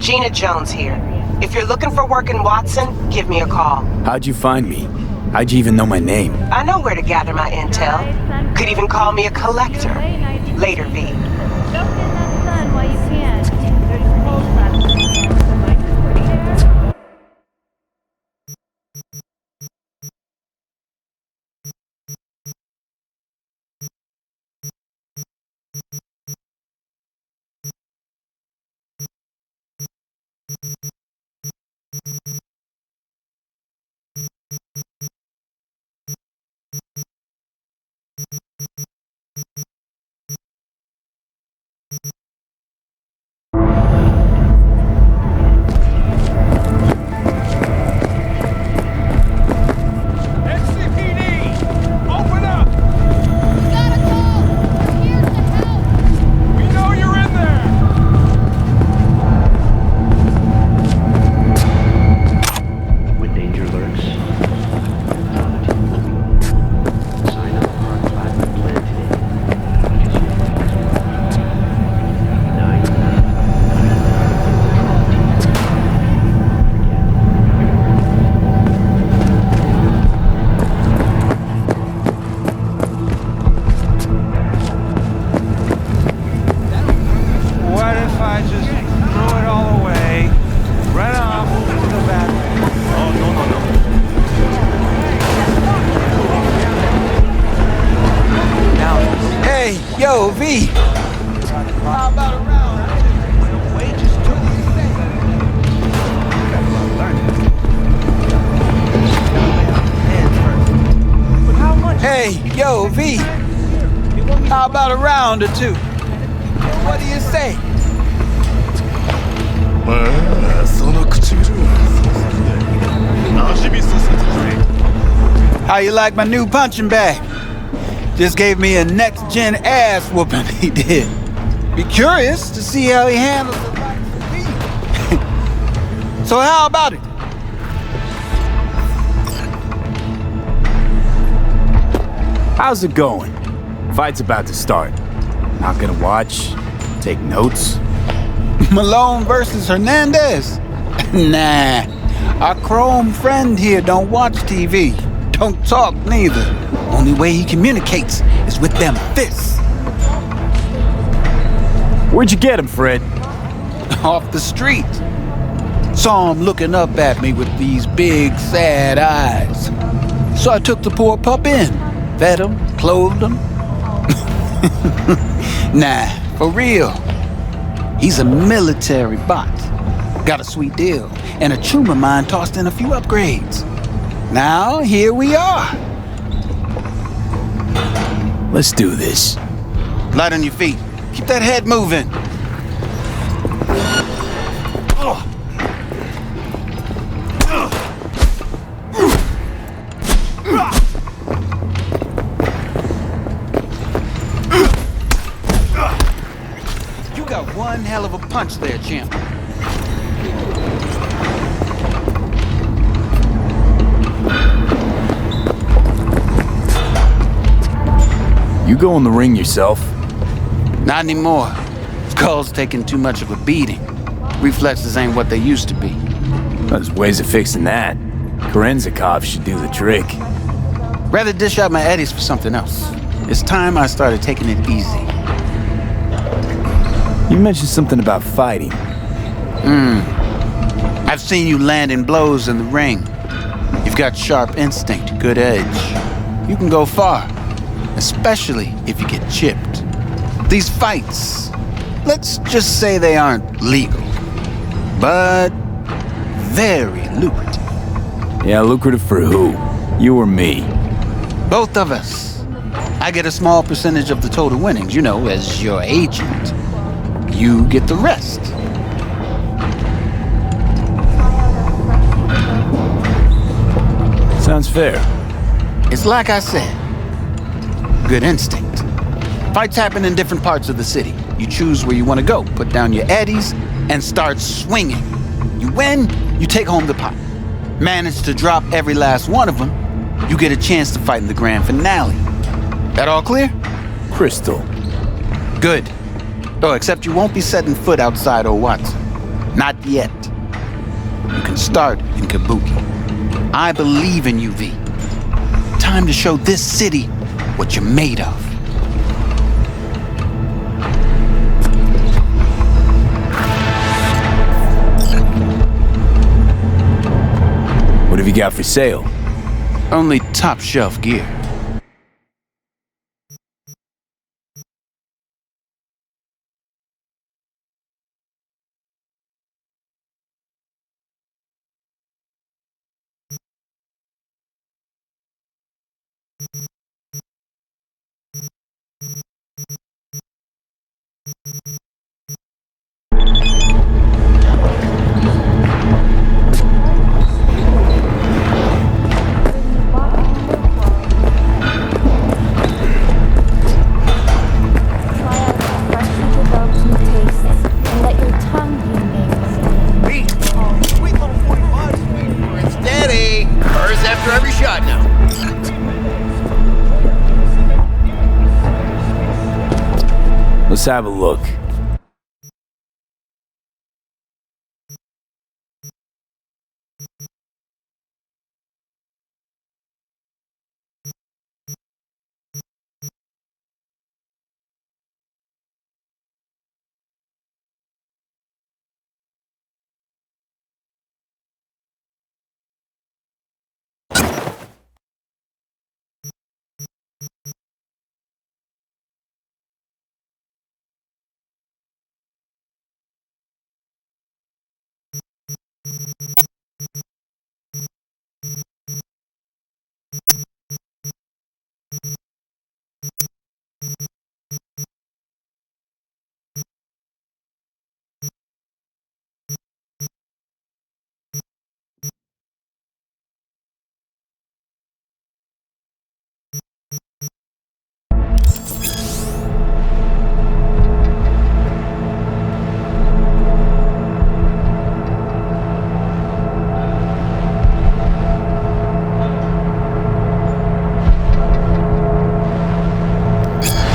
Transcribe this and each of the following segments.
Gina Jones here. If you're looking for work in Watson, give me a call. How'd you find me? How'd you even know my name? I know where to gather my intel. Could even call me a collector. Later, V. Yo, V. How about a round? Hey, yo, V. How about a round or two? What do you say? How you like my new punching bag? Just gave me a next-gen ass whooping, he did. Be curious to see how he handles the likes of me. So how about it? How's it going? Fight's about to start. Not gonna watch? Take notes? Malone versus Hernandez? Nah. Our chrome friend here don't watch TV. Don't talk neither. Only way he communicates is with them fists. Where'd you get him, Fred? Off the street. Saw him looking up at me with these big, sad eyes. So I took the poor pup in. Fed him, clothed him. Nah, for real. He's a military bot. Got a sweet deal, and a tumor mine tossed in a few upgrades. Now, here we are. Let's do this. Light on your feet. Keep that head moving. You got one hell of a punch there, champ. You go in the ring yourself? Not anymore. Skull's taking too much of a beating. Reflexes ain't what they used to be. There's ways of fixing that. Korenzikov should do the trick. Rather dish out my eddies for something else. It's time I started taking it easy. You mentioned something about fighting. I've seen you landing blows in the ring. You've got sharp instinct, good edge. You can go far, especially if you get chipped. These fights, let's just say they aren't legal, but very lucrative. Yeah, lucrative for who? You or me? Both of us. I get a small percentage of the total winnings, you know, as your agent. You get the rest. Sounds fair. It's like I said, good instinct. Fights happen in different parts of the city. You choose where you want to go, put down your eddies, and start swinging. You win, you take home the pot. Manage to drop every last one of them, you get a chance to fight in the grand finale. That all clear? Crystal. Good. Oh, except you won't be setting foot outside old Watson. Not yet. You can start in Kabuki. I believe in you, V. Time to show this city what you're made of. What have you got for sale? Only top shelf gear. After every shot now. Let's have a look.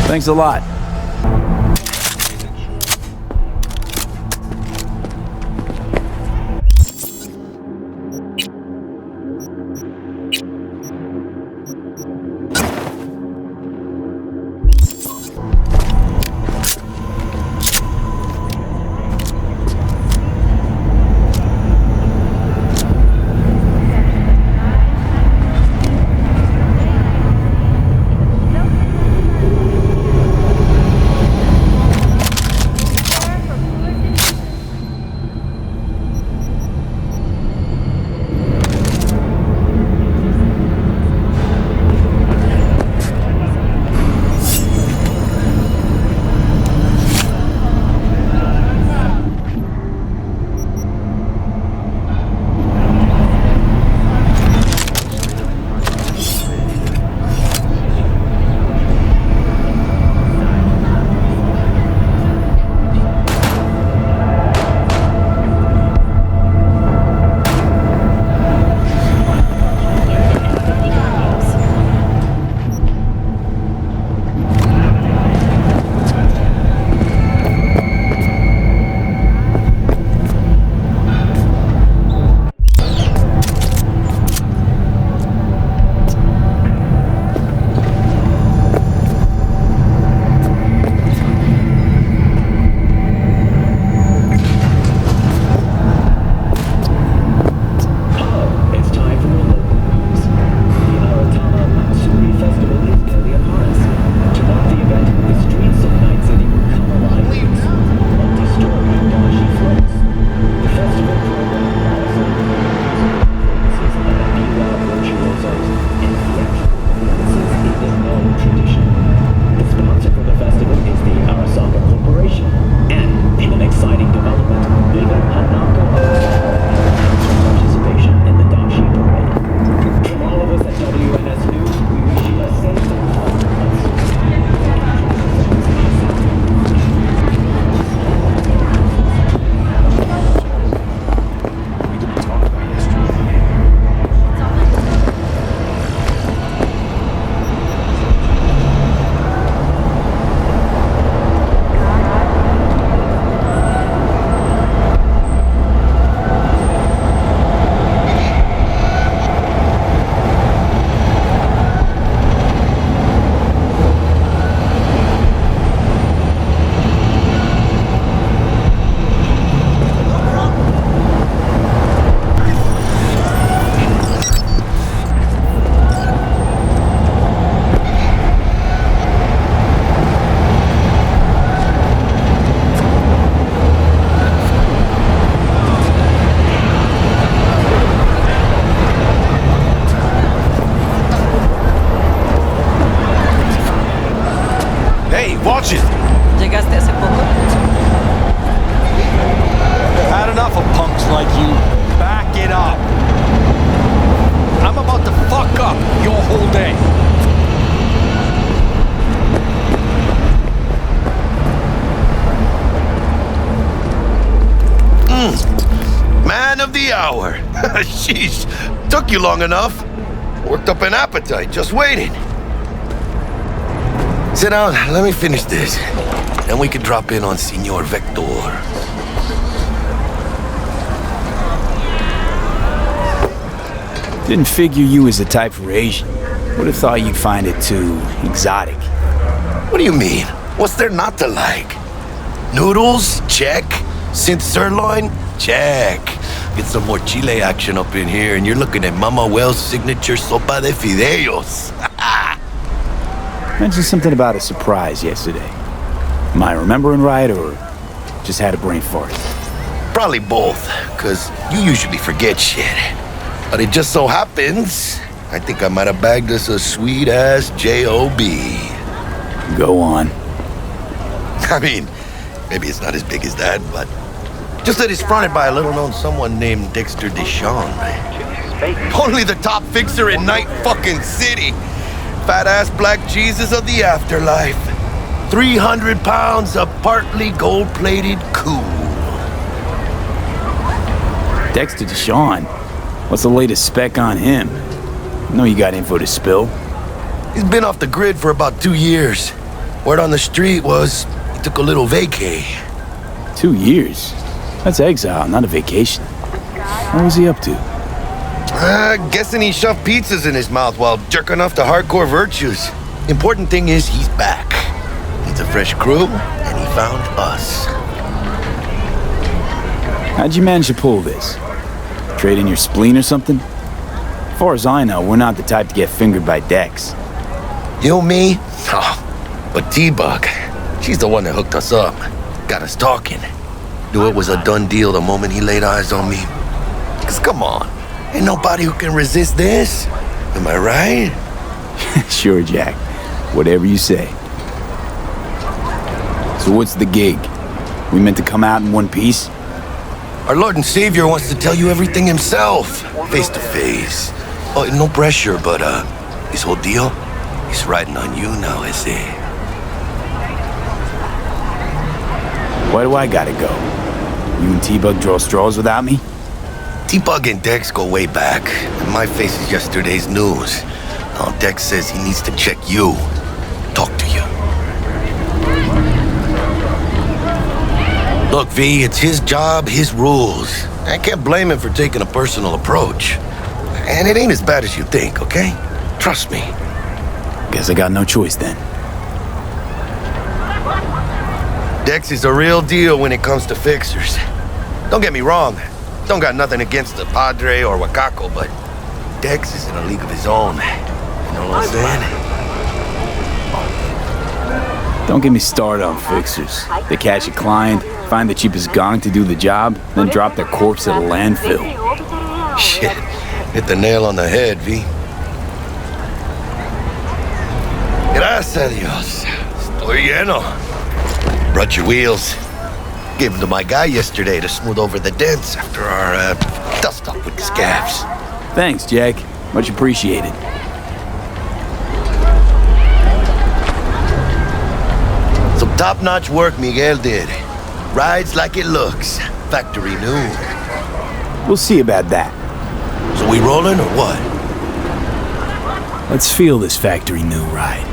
Thanks a lot. of the hour. Sheesh, took you long enough. Worked up an appetite just waiting. Sit down, let me finish this. Then we can drop in on Senor Vector. Didn't figure you was the type for Asian. Would have thought you'd find it too exotic. What do you mean? What's there not to like? Noodles? Check. Synth sirloin? Check. Get some more Chile action up in here, and you're looking at Mama Wells' signature sopa de fideos. Mentioned something about a surprise yesterday. Am I remembering right, or just had a brain fart? Probably both, because you usually forget shit. But it just so happens, I think I might have bagged us a sweet-ass J.O.B. Go on. I mean, maybe it's not as big as that, but just that it's fronted by a little-known someone named Dexter Deshawn. Only the top fixer in Night fucking City. Fat-ass black Jesus of the afterlife. 300 pounds of partly gold-plated cool. Dexter Deshawn? What's the latest spec on him? I know you got info to spill. He's been off the grid for about 2 years. Word on the street was he took a little vacay. 2 years? That's exile, not a vacation. What was he up to? Guessing he shoved pizzas in his mouth while jerking off to hardcore virtues. Important thing is he's back. Needs a fresh crew, and he found us. How'd you manage to pull this? Trade in your spleen or something? As far as I know, we're not the type to get fingered by Dex. You, me? Oh, but T-Bug, she's the one that hooked us up. Got us talking. Knew it was a done deal the moment he laid eyes on me. Cause come on, ain't nobody who can resist this. Am I right? Sure, Jack. Whatever you say. So what's the gig? We meant to come out in one piece? Our Lord and Savior wants to tell you everything himself, face to face. Oh, no pressure, but his whole deal, he's riding on you now, I say. Why do I gotta go? You and T-Bug draw straws without me? T-Bug and Dex go way back, and my face is yesterday's news. Now Dex says he needs to check you, talk to you. Look, V, it's his job, his rules. I can't blame him for taking a personal approach. And it ain't as bad as you think, okay? Trust me. Guess I got no choice then. Dex is a real deal when it comes to fixers. Don't get me wrong. Don't got nothing against the Padre or Wakako, but Dex is in a league of his own. You know what I'm saying? Don't get me started on fixers. They catch a client, find the cheapest gong to do the job, then drop their corpse at a landfill. Shit. Hit the nail on the head, V. Gracias a Dios. Estoy lleno. Brought your wheels. Gave them to my guy yesterday to smooth over the dents after our dust-up with the scabs. Thanks, Jack. Much appreciated. Some top-notch work Miguel did. Rides like it looks. Factory new. We'll see about that. So we rolling or what? Let's feel this factory new ride.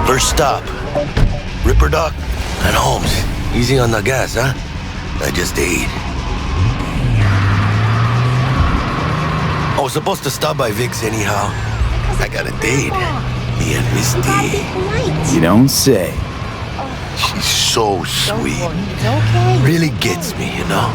First stop. Ripperdoc and Holmes. Easy on the gas, huh? I just ate. I was supposed to stop by Vic's anyhow. I got a date. Me and Misty. You don't say. She's so sweet. Really gets me, you know?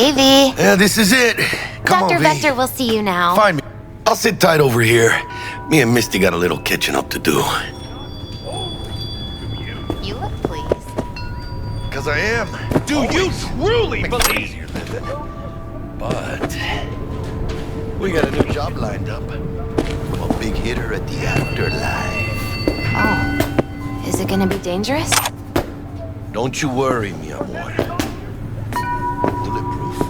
Hey, V. Yeah, this is it. Come Dr. on, V. Vector will see you now. Find me. I'll sit tight over here. Me and Misty got a little catching up to do. You look pleased. Because I am. Do you truly Makes it believe? easier living. But we got a new job lined up. I'm a big hitter at the afterlife. Oh. Is it gonna be dangerous? Don't you worry, mi amor. Bulletproof.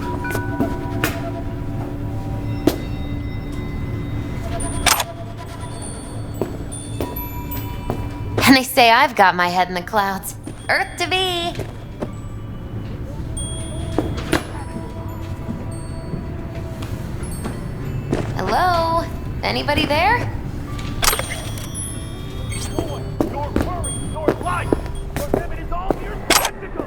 And they say I've got my head in the clouds. Earth to be. Hello? Anybody there? Your worry, your life, your limit is all mere spectacle.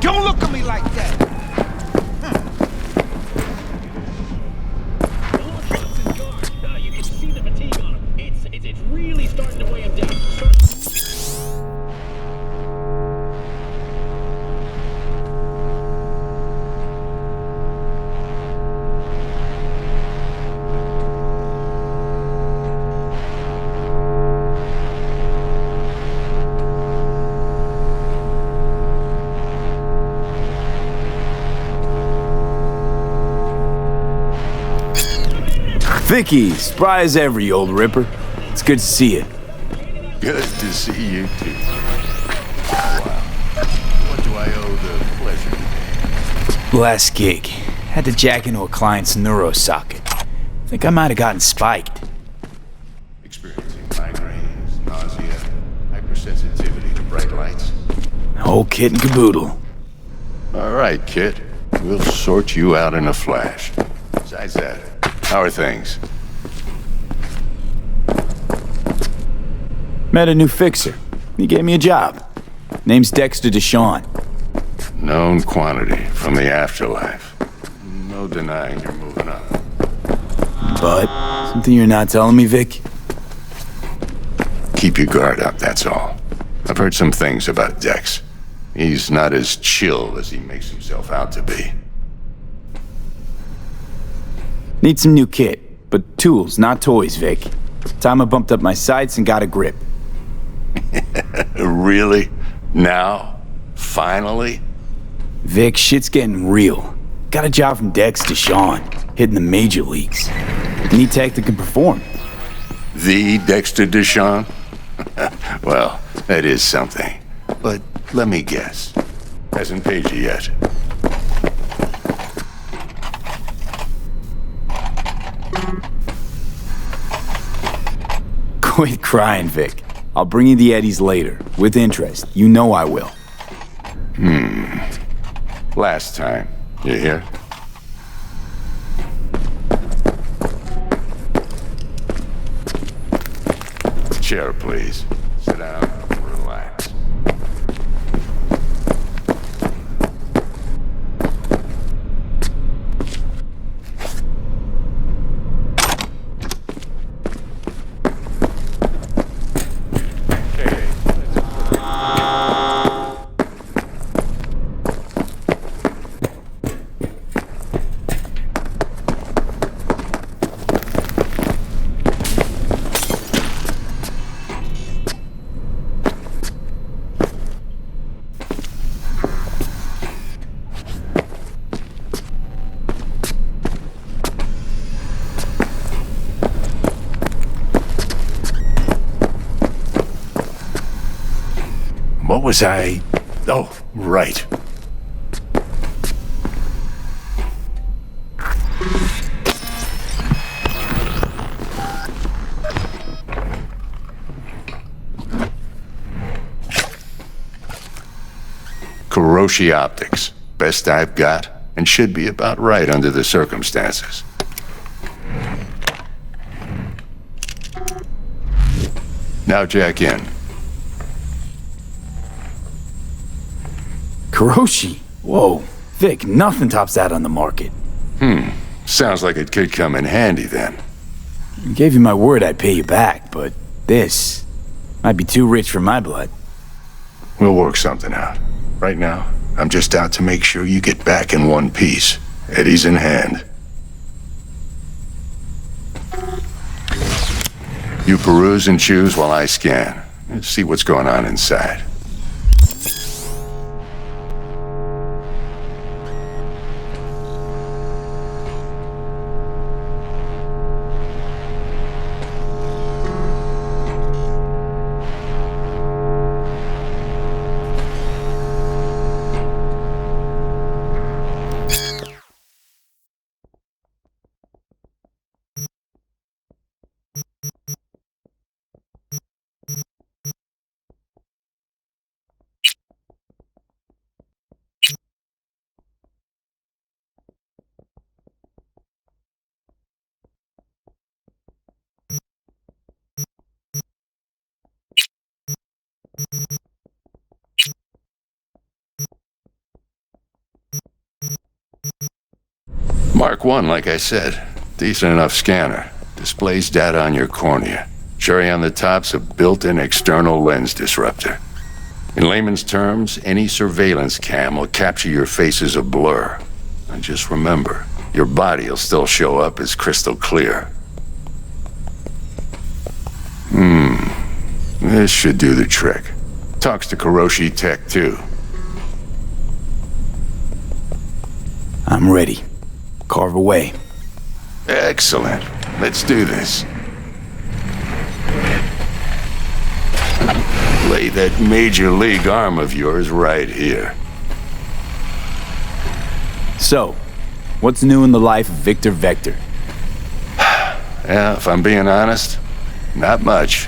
Don't look at me like that. You can see the fatigue on him. It's really starting to weigh him down. Vicky, spry as ever, you old ripper. It's good to see you. Good to see you too. Wow. What do I owe the pleasure? Last gig. Had to jack into a client's neuro socket. Think I might have gotten spiked. Experiencing migraines, nausea, hypersensitivity to bright lights. Whole kit and caboodle. All right, kid. We'll sort you out in a flash. Besides that, how are things? Met a new fixer. He gave me a job. Name's Dexter Deshawn. Known quantity from the afterlife. No denying you're moving up. But, something you're not telling me, Vic? Keep your guard up, that's all. I've heard some things about Dex. He's not as chill as he makes himself out to be. Need some new kit, but tools, not toys, Vic. Time I bumped up my sights and got a grip. Really? Now? Finally? Vic, shit's getting real. Got a job from Dex Deshawn, hitting the major leagues. Need tech that can perform. The Dexter Deshawn? Well, that is something. But let me guess. Hasn't paid you yet. Quit crying, Vic. I'll bring you the eddies later, with interest. You know I will. Last time. You hear? Chair, please. Sit down. Relax. What was I... Oh, right. Kuroshi Optics. Best I've got, and should be about right under the circumstances. Now jack in. Kuroshi? Whoa. Vic, nothing tops that on the market. Sounds like it could come in handy then. I gave you my word I'd pay you back, but this might be too rich for my blood. We'll work something out. Right now, I'm just out to make sure you get back in one piece. Eddie's in hand. You peruse and choose while I scan. Let's see what's going on inside. Mark 1, like I said. Decent enough scanner. Displays data on your cornea. Cherry on the top's a built-in external lens disruptor. In layman's terms, any surveillance cam will capture your face as a blur. And just remember, your body will still show up as crystal clear. This should do the trick. Talks to Kuroshi Tech, too. I'm ready. Carve away. Excellent. Let's do this. Lay that major league arm of yours right here. So, what's new in the life of Victor Vector? Yeah, if I'm being honest, not much.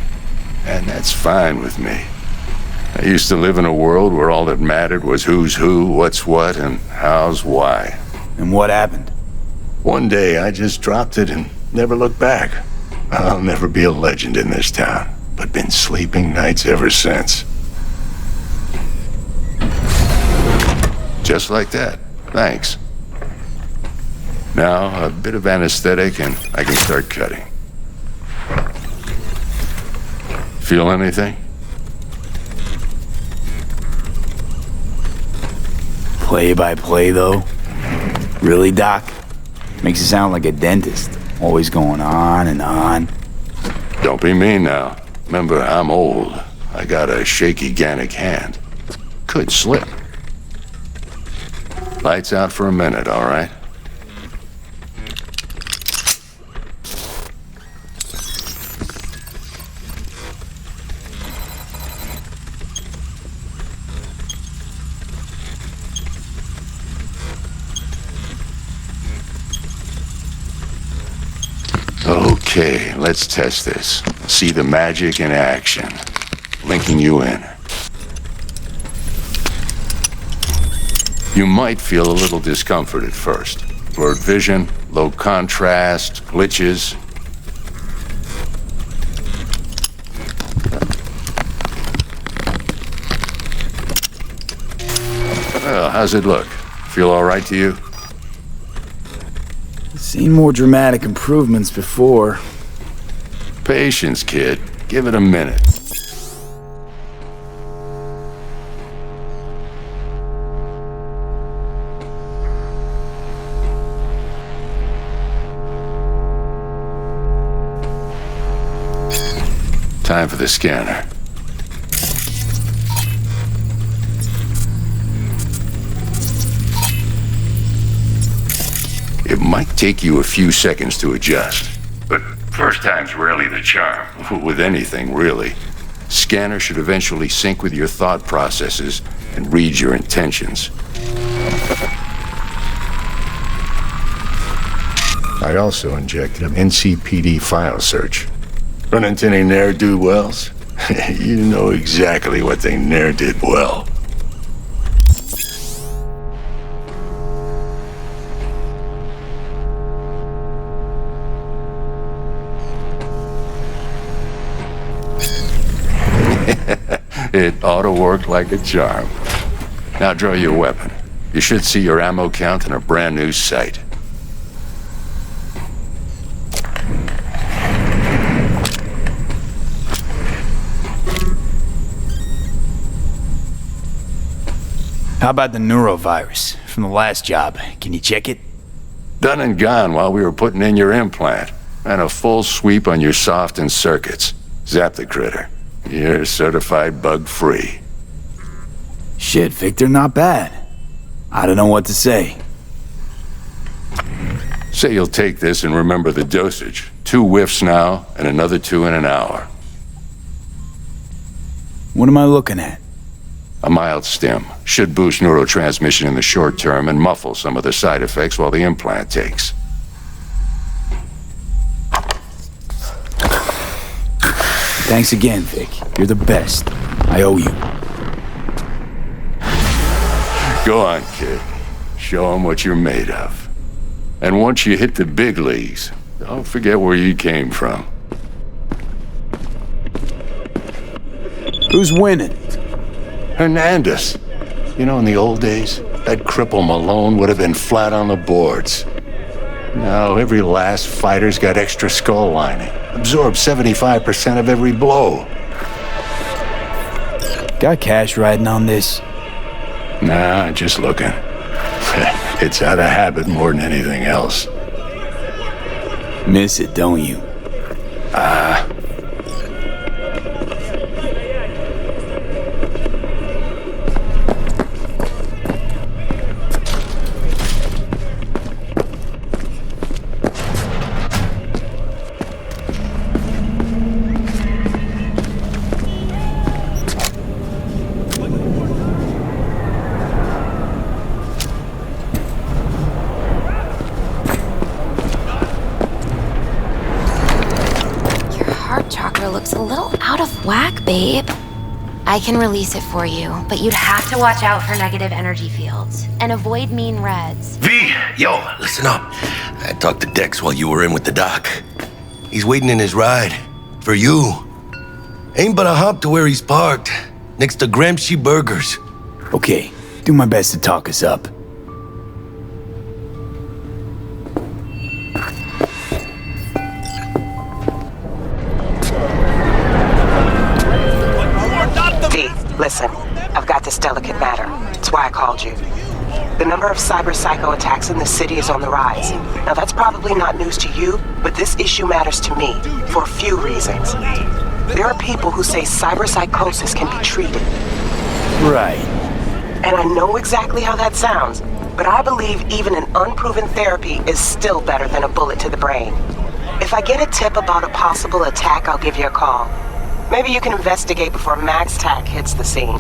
And that's fine with me. I used to live in a world where all that mattered was who's who, what's what, and how's why. And what happened? One day I just dropped it and never looked back. I'll never be a legend in this town, but been sleeping nights ever since. Just like that. Thanks. Now, a bit of anesthetic and I can start cutting. Feel anything? Play by play, though? Really, Doc? Makes you sound like a dentist. Always going on and on. Don't be mean now. Remember, I'm old. I got a shaky Gannic hand. Could slip. Lights out for a minute, all right? Okay, let's test this. See the magic in action. Linking you in. You might feel a little discomfort at first. Blurred vision, low contrast, glitches. Well, how's it look? Feel all right to you? Seen more dramatic improvements before. Patience, kid. Give it a minute. Time for the scanner. It might take you a few seconds to adjust, but first time's rarely the charm, with anything, really. Scanner should eventually sync with your thought processes and read your intentions. I also injected an NCPD file search. Run into any ne'er-do-wells? You know exactly what they ne'er did well. It ought to work like a charm. Now draw your weapon. You should see your ammo count in a brand new sight. How about the neurovirus from the last job? Can you check it? Done and gone while we were putting in your implant. And a full sweep on your soft and circuits. Zap the critter. You're certified bug-free. Shit, Victor, not bad. I don't know what to say. Say you'll take this and remember the dosage. 2 whiffs now, and another 2 in an hour. What am I looking at? A mild stim. Should boost neurotransmission in the short term and muffle some of the side effects while the implant takes. Thanks again, Vic. You're the best. I owe you. Go on, kid. Show them what you're made of. And once you hit the big leagues, don't forget where you came from. Who's winning? Hernandez. You know, in the old days, that cripple Malone would have been flat on the boards. Now, every last fighter's got extra skull lining. Absorbs 75% of every blow. Got cash riding on this? Nah, just looking. It's out of habit more than anything else. Miss it, don't you? Looks a little out of whack, babe. I can release it for you, but you'd have to watch out for negative energy fields and avoid mean reds. V, yo, listen up. I talked to Dex while you were in with the doc. He's waiting in his ride. For you. Ain't but a hop to where he's parked. Next to Gramsci Burgers. Okay, do my best to talk us up. Listen, I've got this delicate matter. That's why I called you. The number of cyber psycho attacks in the city is on the rise. Now that's probably not news to you, but this issue matters to me for a few reasons. There are people who say cyber psychosis can be treated. Right. And I know exactly how that sounds, but I believe even an unproven therapy is still better than a bullet to the brain. If I get a tip about a possible attack, I'll give you a call. Maybe you can investigate before Max Tack hits the scene.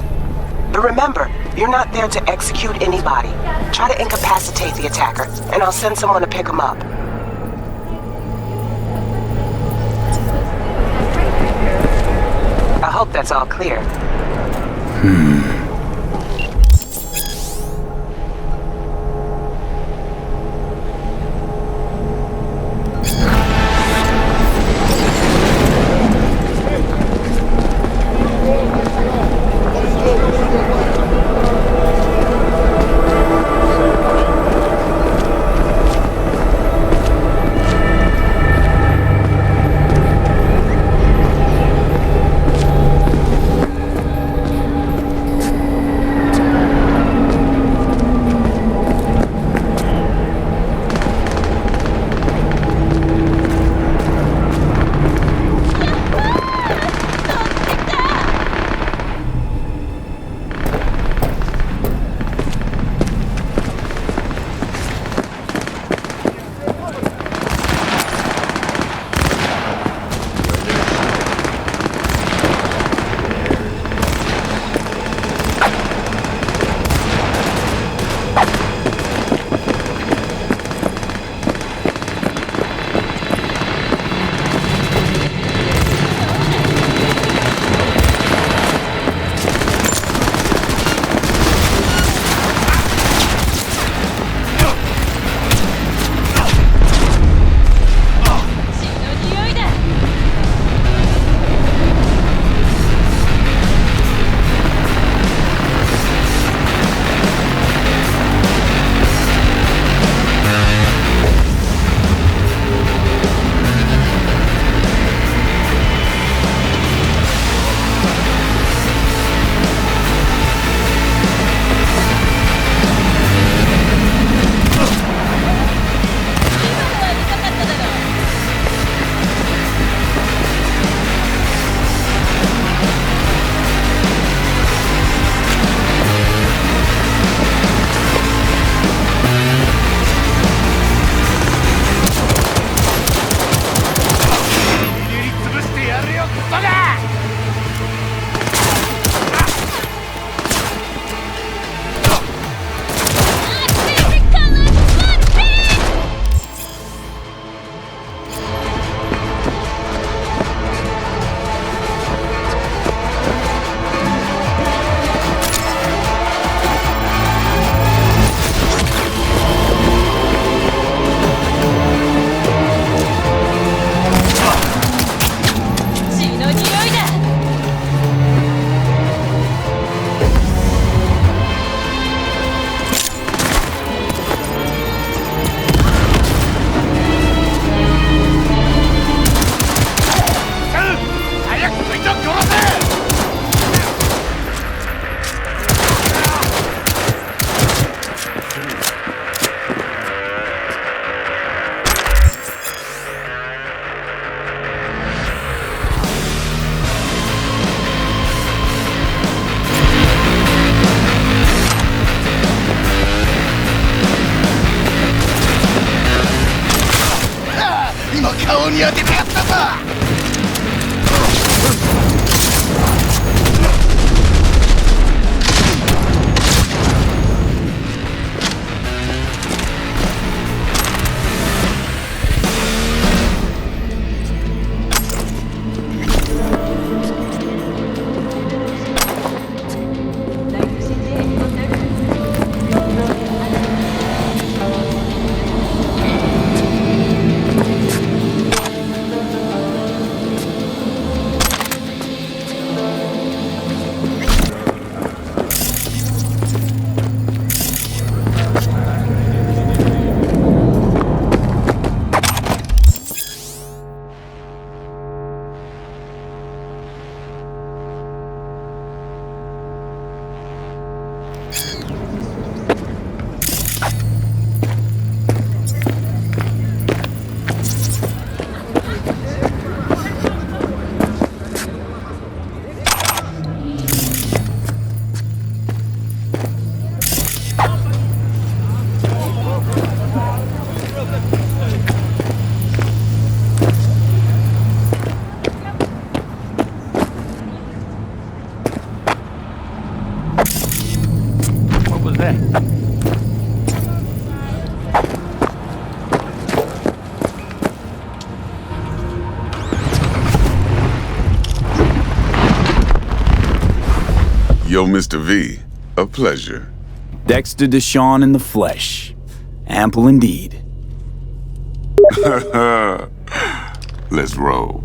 But remember, you're not there to execute anybody. Try to incapacitate the attacker, and I'll send someone to pick him up. I hope that's all clear. Colonia di Piazza! Yo, Mr. V, a pleasure. Dexter Deshawn in the flesh. Ample indeed. Let's roll.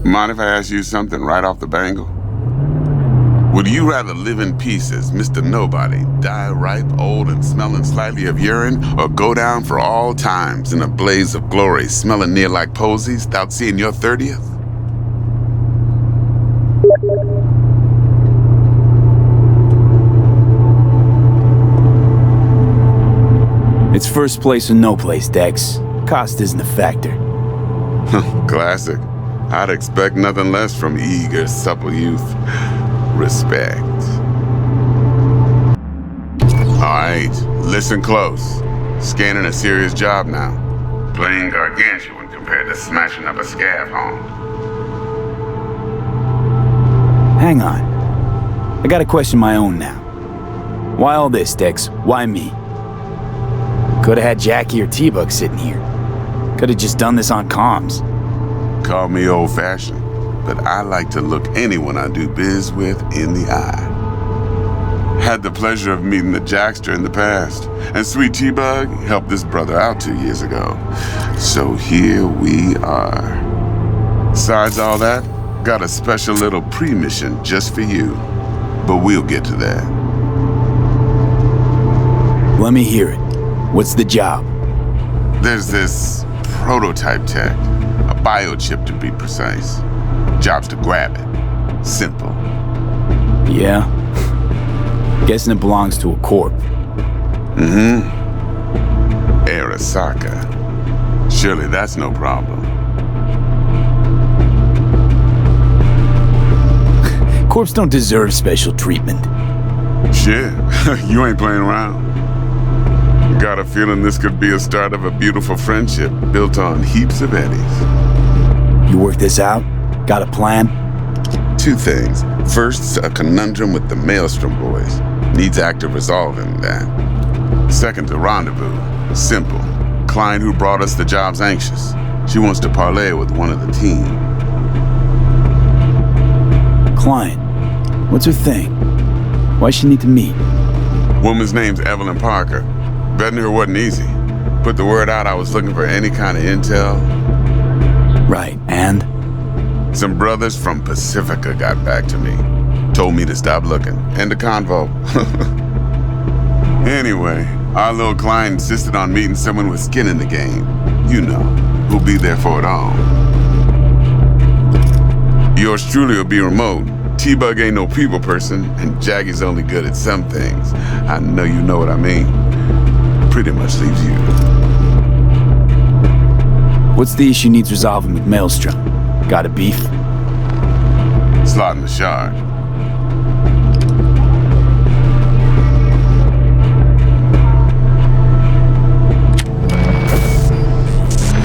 Mind if I ask you something right off the bangle? Would you rather live in pieces, Mr. Nobody, die ripe, old, and smelling slightly of urine, or go down for all times in a blaze of glory, smelling near like posies, without seeing your 30th? It's first place or no place, Dex. Cost isn't a factor. Classic. I'd expect nothing less from eager, supple youth. Respect. Alright, listen close. Scanning a serious job now. Playing gargantuan compared to smashing up a scav home. Hang on. I gotta question my own now. Why all this, Dex? Why me? Could've had Jackie or T-Bug sitting here. Could've just done this on comms. Call me old-fashioned, but I like to look anyone I do biz with in the eye. Had the pleasure of meeting the Jackster in the past, and sweet T-Bug helped this brother out 2 years ago. So here we are. Besides all that, got a special little pre-mission just for you. But we'll get to that. Let me hear it. What's the job? There's this prototype tech, a biochip to be precise. Job's to grab it. Simple. Yeah? Guessing it belongs to a corp. Mm-hmm. Arasaka. Surely that's no problem. Corps don't deserve special treatment. Shit, you ain't playing around. Got a feeling this could be a start of a beautiful friendship built on heaps of eddies. You work this out? Got a plan? 2 things. First, a conundrum with the Maelstrom boys. Needs active resolving that. Second, a rendezvous. Simple. Client who brought us the job's anxious. She wants to parlay with one of the team. Client? What's her thing? Why she need to meet? Woman's name's Evelyn Parker. Betting her wasn't easy. Put the word out I was looking for any kind of intel. Right, and? Some brothers from Pacifica got back to me. Told me to stop looking. End of convo. Anyway, our little client insisted on meeting someone with skin in the game. You know, who'll be there for it all. Yours truly will be remote. T-Bug ain't no people person, and Jaggy's only good at some things. I know you know what I mean. Pretty much leaves you. What's the issue needs resolving with Maelstrom? Got a beef? Slotting the shard.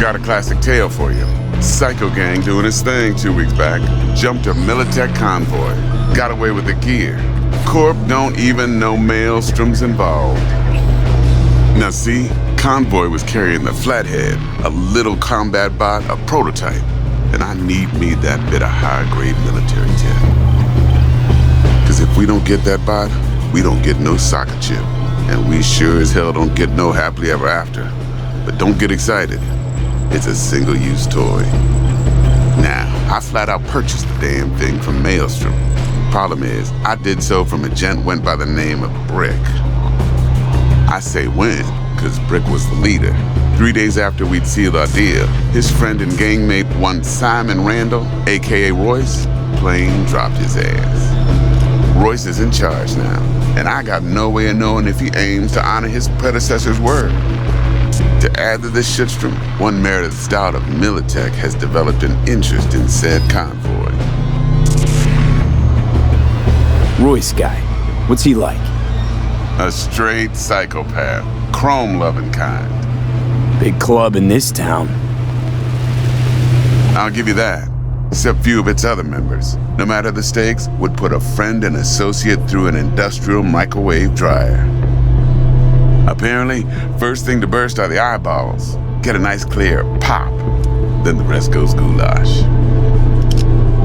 Got a classic tale for you. Psycho gang doing his thing 2 weeks back. Jumped a Militech convoy. Got away with the gear. Corp don't even know Maelstrom's involved. Now see, Convoy was carrying the Flathead, a little combat bot, a prototype. And I need me that bit of high-grade military tech. Cause if we don't get that bot, we don't get no soccer chip. And we sure as hell don't get no happily ever after. But don't get excited. It's a single-use toy. Now, I flat out purchased the damn thing from Maelstrom. Problem is, I did so from a gent went by the name of Brick. I say when, cause Brick was the leader. 3 days after we'd sealed our deal, his friend and gangmate, one Simon Randall, aka Royce, plain dropped his ass. Royce is in charge now, and I got no way of knowing if he aims to honor his predecessor's word. To add to this shitstrom, one Meredith Stout of Militech has developed an interest in said convoy. Royce guy. What's he like? A straight psychopath, chrome-loving kind. Big club in this town. I'll give you that. Except few of its other members, no matter the stakes, would put a friend and associate through an industrial microwave dryer. Apparently, first thing to burst are the eyeballs. Get a nice clear pop. Then the rest goes goulash.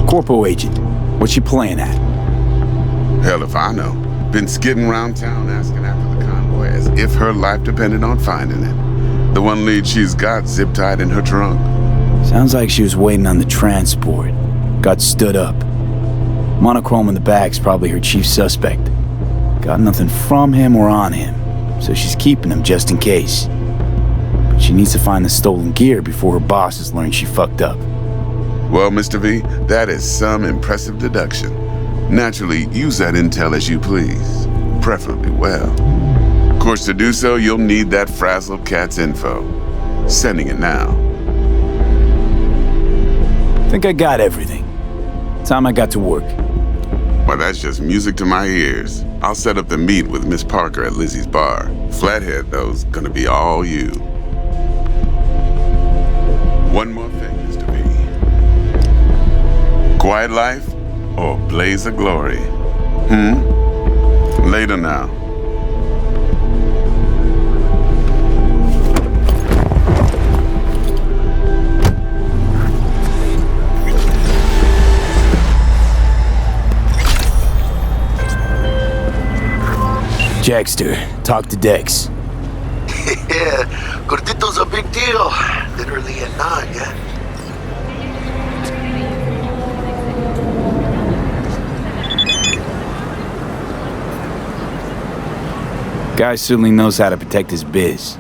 Corpo agent. What's she playing at? Hell if I know. Been skidding around town asking after the convoy as if her life depended on finding it. The one lead she's got zip-tied in her trunk. Sounds like she was waiting on the transport. Got stood up. Monochrome in the bag's probably her chief suspect. Got nothing from him or on him, so she's keeping him just in case. But she needs to find the stolen gear before her bosses learn she fucked up. Well, Mr. V, that is some impressive deduction. Naturally, use that intel as you please. Preferably well. Of course, to do so, you'll need that frazzled cat's info. Sending it now. Think I got everything. Time I got to work. Well, that's just music to my ears. I'll set up the meet with Miss Parker at Lizzie's bar. Flathead, though's gonna be all you. One more thing, Mr. V. Quiet life or blaze of glory? Later now. Jackster, talk to Dex. Yeah, Gordito's a big deal. Literally a nod, yeah? Guy certainly knows how to protect his biz.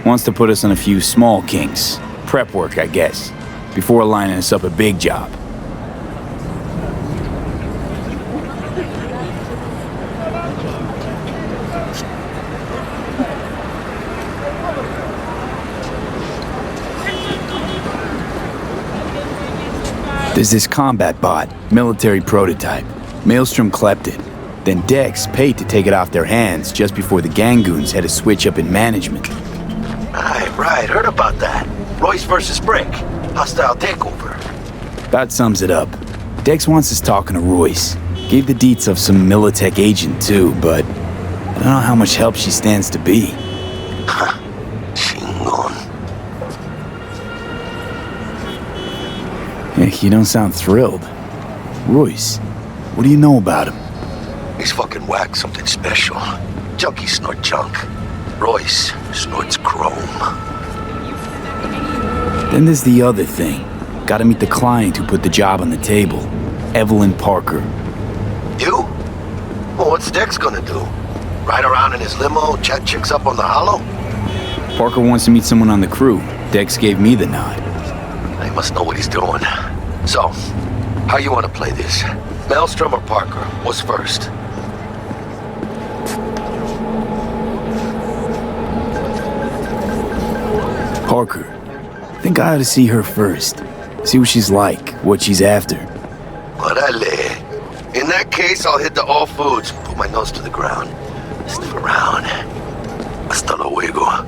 Wants to put us on a few small kinks. Prep work, I guess. Before lining us up a big job. There's this combat bot, military prototype. Maelstrom clept it. Then Dex paid to take it off their hands just before the Gangoons had a switch up in management. Right, heard about that. Royce versus Brick. Hostile takeover. That sums it up. Dex wants us talking to Royce. Gave the deets of some Militech agent too, but I don't know how much help she stands to be. Chingon. Hey, you don't sound thrilled. Royce, what do you know about him? He's fucking whack, something special. Junkies snort junk. Royce snorts chrome. Then there's the other thing. Gotta meet the client who put the job on the table. Evelyn Parker. You? Well, what's Dex gonna do? Ride around in his limo, chat chicks up on the hollow? Parker wants to meet someone on the crew. Dex gave me the nod. He must know what he's doing. So, how you want to play this? Maelstrom or Parker? What's first? Parker. Think I ought to see her first. See what she's like, what she's after. Orale. In that case, I'll hit the all foods, put my nose to the ground. Sniff around. Hasta luego.